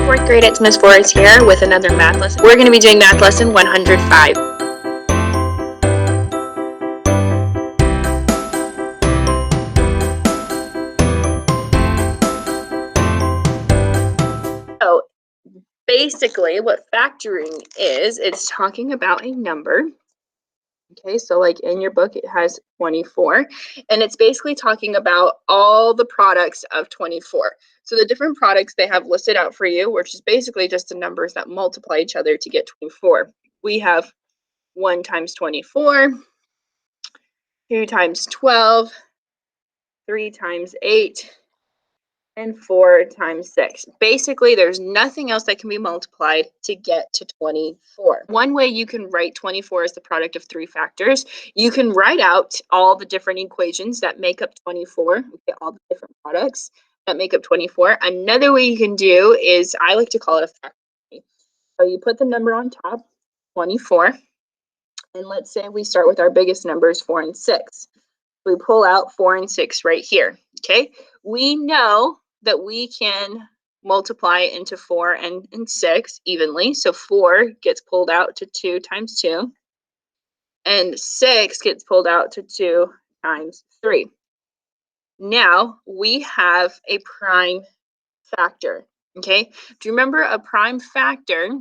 4th grade, it's Ms. Flores here with another math lesson. We're going to be doing math lesson 105. So basically what factoring is, it's talking about a number. Okay, so like in your book, it has 24, and it's basically talking about all the products of 24. So the different products they have listed out for you, which is basically just the numbers that multiply each other to get 24. We have 1 times 24, 2 times 12, 3 times 8, and 4 times 6. Basically, there's nothing else that can be multiplied to get to 24. One way you can write 24 as the product of 3 factors, you can write out all the different equations that make up 24, okay, all the different products that make up 24. Another way you can do is, I like to call it a factor. So you put the number on top, 24, and let's say we start with our biggest numbers, 4 and 6. We pull out 4 and 6 right here, okay? We know that we can multiply into 4 and 6 evenly. So 4 gets pulled out to 2 times 2, and 6 gets pulled out to 2 times 3. Now we have a prime factor, okay? Do you remember a prime factor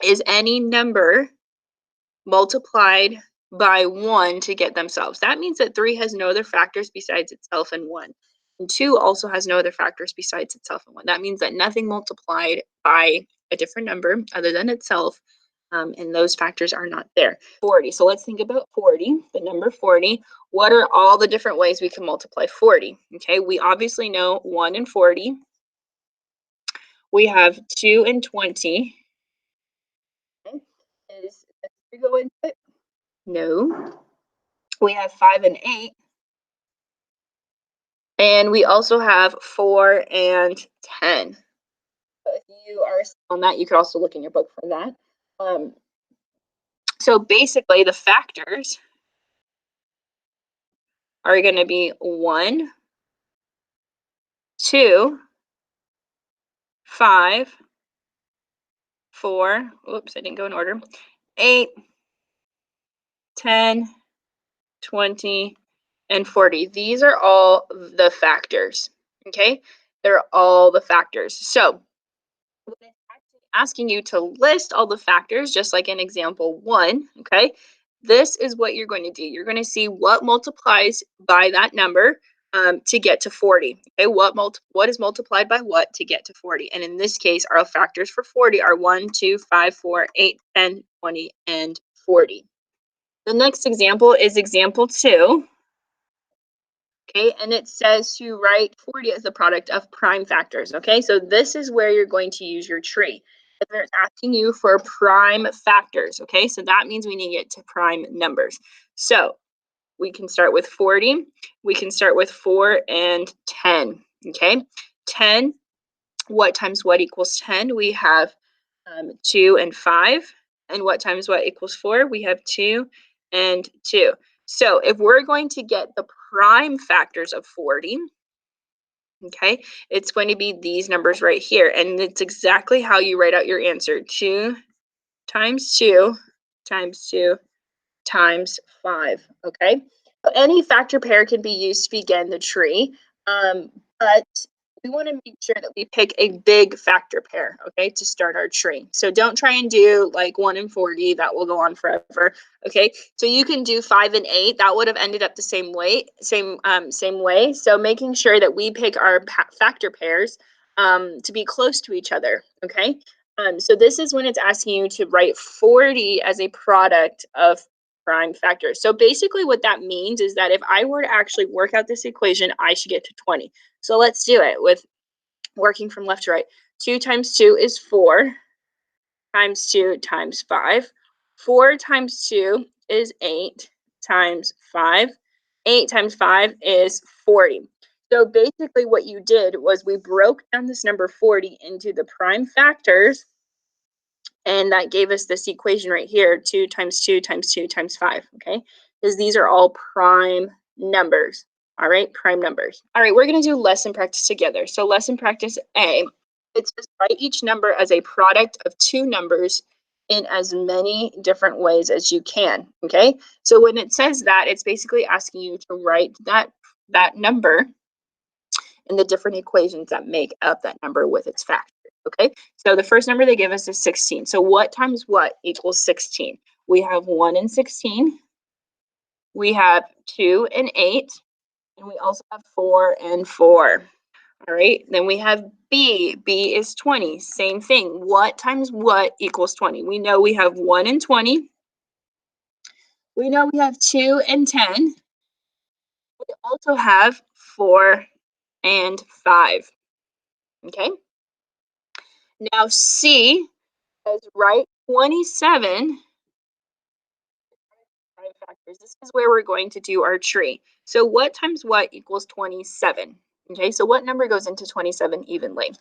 is any number multiplied by 1 to get themselves? That means that 3 has no other factors besides itself and 1. And 2 also has no other factors besides itself and 1. That means that nothing multiplied by a different number other than itself, and those factors are not there. 40. So let's think about 40, the number 40. What are all the different ways we can multiply 40? Okay, we obviously know 1 and 40. We have 2 and 20. Okay. Is 3 go into it? No. We have 5 and 8. And we also have 4 and 10. So if you are on that, you could also look in your book for that. So basically, the factors are going to be 1, 2, 5, 4, oops, I didn't go in order, 8, 10, 20, and 40. These are all the factors, okay? They're all the factors. So when it's actually asking you to list all the factors, just like in example 1, okay? This is what you're going to do. You're going to see what multiplies by that number to get to 40. Okay, what is multiplied by what to get to 40? And in this case, our factors for 40 are 1, 2, 5, 4, 8, 10, 20, and 40. The next example is example 2. Okay, and it says to write 40 as the product of prime factors. Okay, so this is where you're going to use your tree. They're asking you for prime factors. Okay, so that means we need to get to prime numbers. So we can start with 40. We can start with 4 and 10. Okay, 10, what times what equals 10? We have 2 and 5. And what times what equals 4? We have 2 and 2. So if we're going to get the prime factors of 40, okay, it's going to be these numbers right here. And it's exactly how you write out your answer. 2 times 2 times 2 times 5, okay? Any factor pair can be used to begin the tree, but we want to make sure that we pick a big factor pair, okay, to start our tree. So don't try and do like 1 and 40. That will go on forever, okay? So you can do 5 and 8. That would have ended up the same way, same way. So making sure that we pick our factor pairs to be close to each other, okay? So this is when it's asking you to write 40 as a product of prime factors. So basically what that means is that if I were to actually work out this equation, I should get to 20. So let's do it with working from left to right. 2 times 2 is 4 times 2 times 5. 4 times 2 is 8 times 5. 8 times 5 is 40. So basically what you did was we broke down this number 40 into the prime factors, and that gave us this equation right here, 2 times 2 times 2 times 5, okay? Because these are all prime numbers, all right? Prime numbers. All right, we're going to do lesson practice together. So lesson practice A, it says write each number as a product of two numbers in as many different ways as you can. Okay, so when it says that, it's basically asking you to write that number in the different equations that make up that number with its factors. Okay, so the first number they give us is 16. So what times what equals 16? We have 1 and 16. We have 2 and 8. And we also have 4 and 4. All right, then we have B. B is 20. Same thing. What times what equals 20? We know we have 1 and 20. We know we have 2 and 10. We also have 4 and 5. Okay. Now C says write 27 prime factors. This is where we're going to do our tree. So what times what equals 27? Okay, so what number goes into 27 evenly?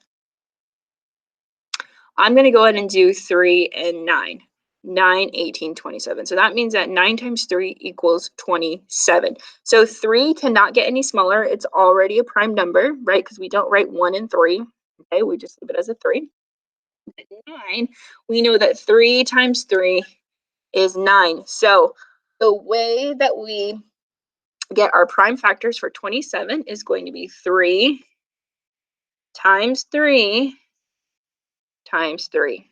I'm going to go ahead and do 3 and 9. 9, 18, 27. So that means that 9 times 3 equals 27. So 3 cannot get any smaller. It's already a prime number, right? Because we don't write 1 and 3. Okay, we just leave it as a 3. At 9, we know that 3 times 3 is 9. So the way that we get our prime factors for 27 is going to be 3 times 3 times 3.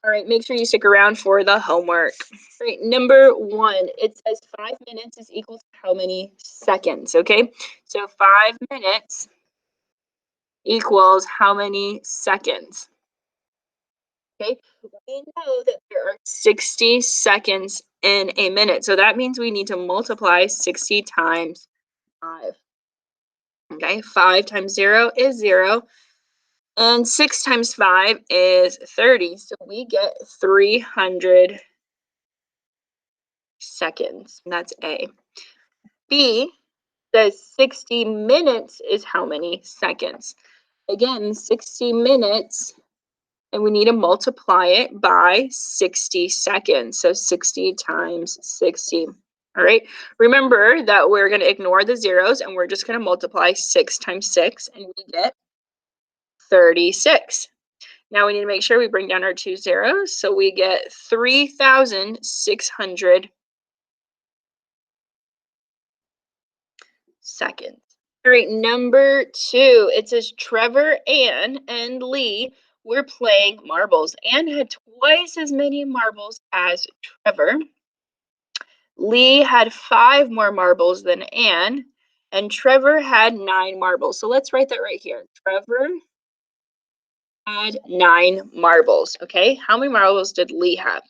All right, make sure you stick around for the homework. All right, number 1, it says 5 minutes is equal to how many seconds, okay? So 5 minutes equals how many seconds? Okay, we know that there are 60 seconds in a minute. So that means we need to multiply 60 times 5. Okay, 5 times 0 is 0. And 6 times 5 is 30. So we get 300 seconds. And that's A. B says 60 minutes is how many seconds? Again, 60 minutes, and we need to multiply it by 60 seconds. So 60 times 60. All right. Remember that we're going to ignore the zeros and we're just going to multiply 6 times 6 and we get 36. Now we need to make sure we bring down our 2 zeros. So we get 3,600 seconds. All right, number 2, it says Trevor, Anne, and Lee were playing marbles. Anne had twice as many marbles as Trevor. Lee had 5 more marbles than Anne, and Trevor had 9 marbles. So let's write that right here. Trevor had 9 marbles, okay? How many marbles did Lee have?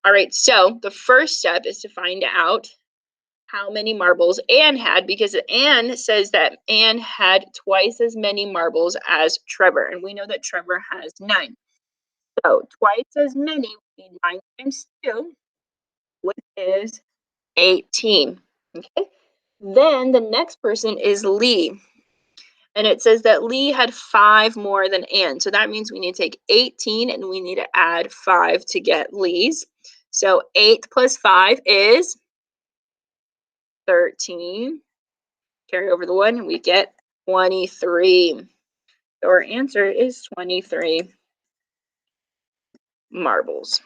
All right, so the first step is to find out how many marbles Anne had, because Anne says that Anne had twice as many marbles as Trevor, and we know that Trevor has 9. So twice as many would be 9 times 2, which is 18. Okay. Then the next person is Lee. And it says that Lee had 5 more than Anne. So that means we need to take 18 and we need to add 5 to get Lee's. So 8 plus 5 is 13. Carry over the 1 and we get 23. So our answer is 23 marbles.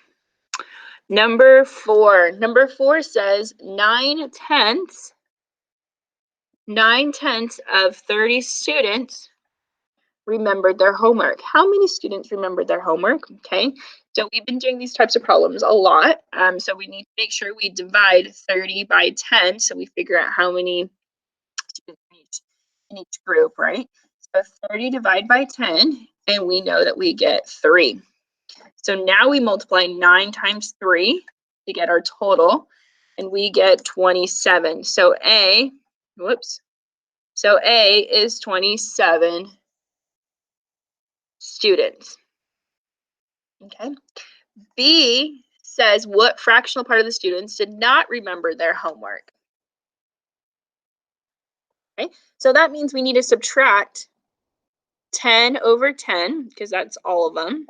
Number 4. Number 4 says 9/10 of 30 students remembered their homework. How many students remembered their homework? Okay, so we've been doing these types of problems a lot. So we need to make sure we divide 30 by 10 so we figure out how many students in each group, right? So 30 divided by 10, and we know that we get 3. So now we multiply 9 times 3 to get our total, and we get 27. So A is 27 students. Okay. B says what fractional part of the students did not remember their homework? Okay. So that means we need to subtract 10 over 10, because that's all of them,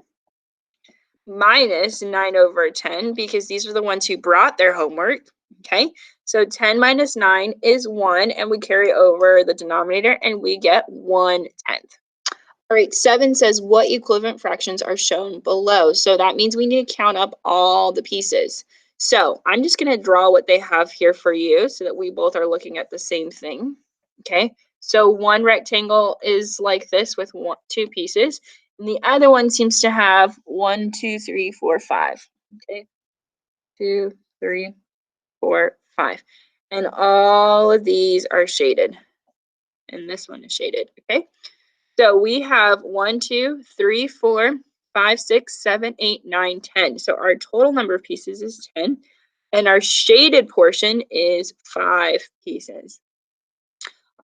minus 9 over 10, because these are the ones who brought their homework. Okay, so 10 minus 9 is 1, and we carry over the denominator and we get 1/10. All right, 7 says what equivalent fractions are shown below. So that means we need to count up all the pieces. So I'm just going to draw what they have here for you so that we both are looking at the same thing. Okay, so one rectangle is like this with two pieces, and the other one seems to have 1, 2, 3, 4, 5. Okay, 2, 3, 4, 5. And all of these are shaded. And this one is shaded. Okay. So we have 1, 2, 3, 4, 5, 6, 7, 8, 9, 10. So our total number of pieces is 10. And our shaded portion is 5 pieces.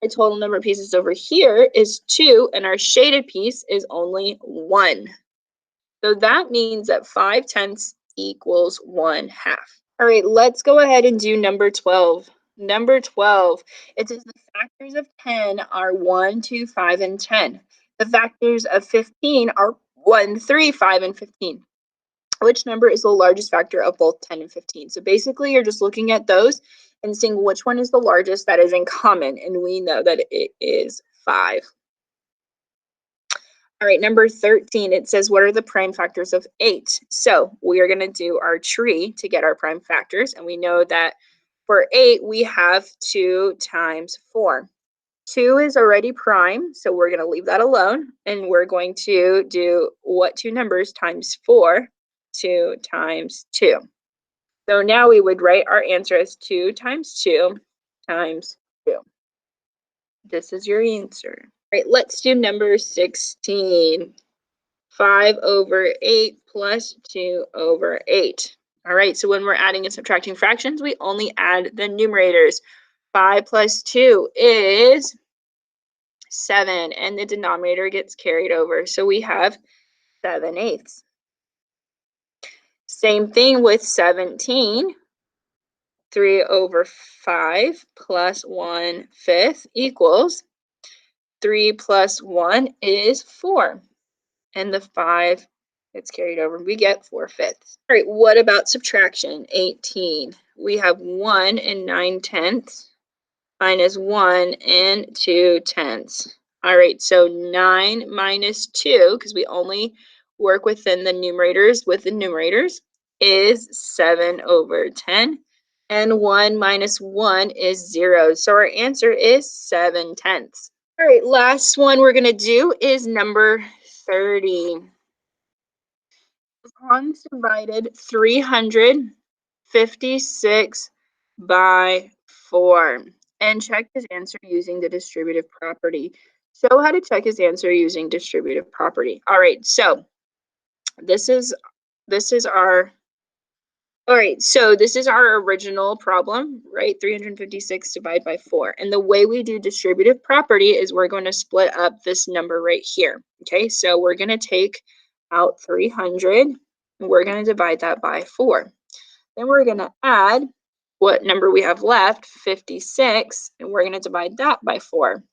Our total number of pieces over here is 2, and our shaded piece is only 1. So that means that 5/10 equals 1/2. All right, let's go ahead and do number 12. Number 12, it says the factors of 10 are 1, 2, 5, and 10. The factors of 15 are 1, 3, 5, and 15. Which number is the largest factor of both 10 and 15? So basically, you're just looking at those and seeing which one is the largest that is in common, and we know that it is 5. All right, number 13, it says, what are the prime factors of 8? So we are going to do our tree to get our prime factors. And we know that for 8, we have 2 times 4. 2 is already prime, so we're going to leave that alone. And we're going to do what two numbers times 4? 2 times 2. So now we would write our answer as 2 times 2 times 2. This is your answer. All right, let's do number 16. 5 over 8 plus 2 over 8. All right, so when we're adding and subtracting fractions, we only add the numerators. 5 plus 2 is 7, and the denominator gets carried over. So we have 7/8. Same thing with 17. 3 over 5 plus 1/5 equals 3 plus 1 is 4. And the 5 gets carried over. We get 4/5. All right, what about subtraction? 18. We have 1 and 9/10 minus 1 and 2/10. All right, so 9 minus 2, because we only work within the numerators with the numerators, is 7 over 10. And 1 minus 1 is 0. So our answer is 7/10. All right, last one we're going to do is number 30. Hans divided 356 by 4 and check his answer using the distributive property. Show how to check his answer using distributive property. All right, so this is our original problem, right? 356 divided by 4. And the way we do distributive property is we're going to split up this number right here. Okay, so we're going to take out 300, and we're going to divide that by 4. Then we're going to add what number we have left, 56, and we're going to divide that by 4.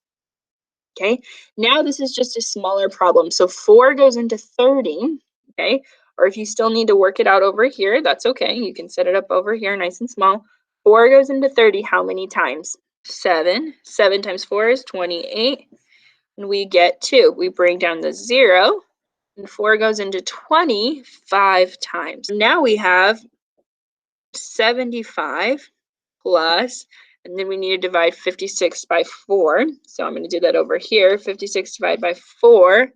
Okay, now this is just a smaller problem. So 4 goes into 30, okay? Or if you still need to work it out over here, that's okay. You can set it up over here nice and small. 4 goes into 30 how many times? 7. 7 times 4 is 28. And we get 2. We bring down the 0. And 4 goes into 25 times. Now we have 75 plus, and then we need to divide 56 by 4. So I'm going to do that over here. 56 divided by 4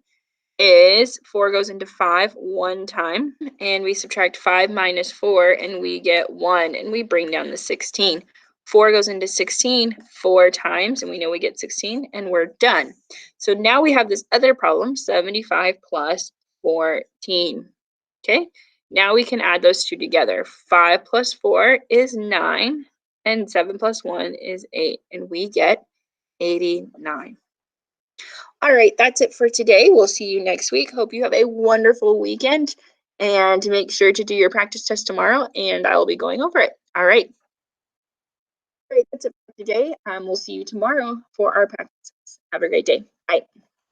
is 4 goes into 5 one time, and we subtract 5 minus 4 and we get 1, and we bring down the 16. 4 goes into 16 4 times, and we know we get 16, and we're done. So now we have this other problem, 75 plus 14. Okay, now we can add those two together. 5 plus 4 is 9, and 7 plus 1 is 8, and we get 89. All right, that's it for today. We'll see you next week. Hope you have a wonderful weekend, and make sure to do your practice test tomorrow, and I will be going over it. All right. All right, that's it for today. We'll see you tomorrow for our practice. Have a great day. Bye.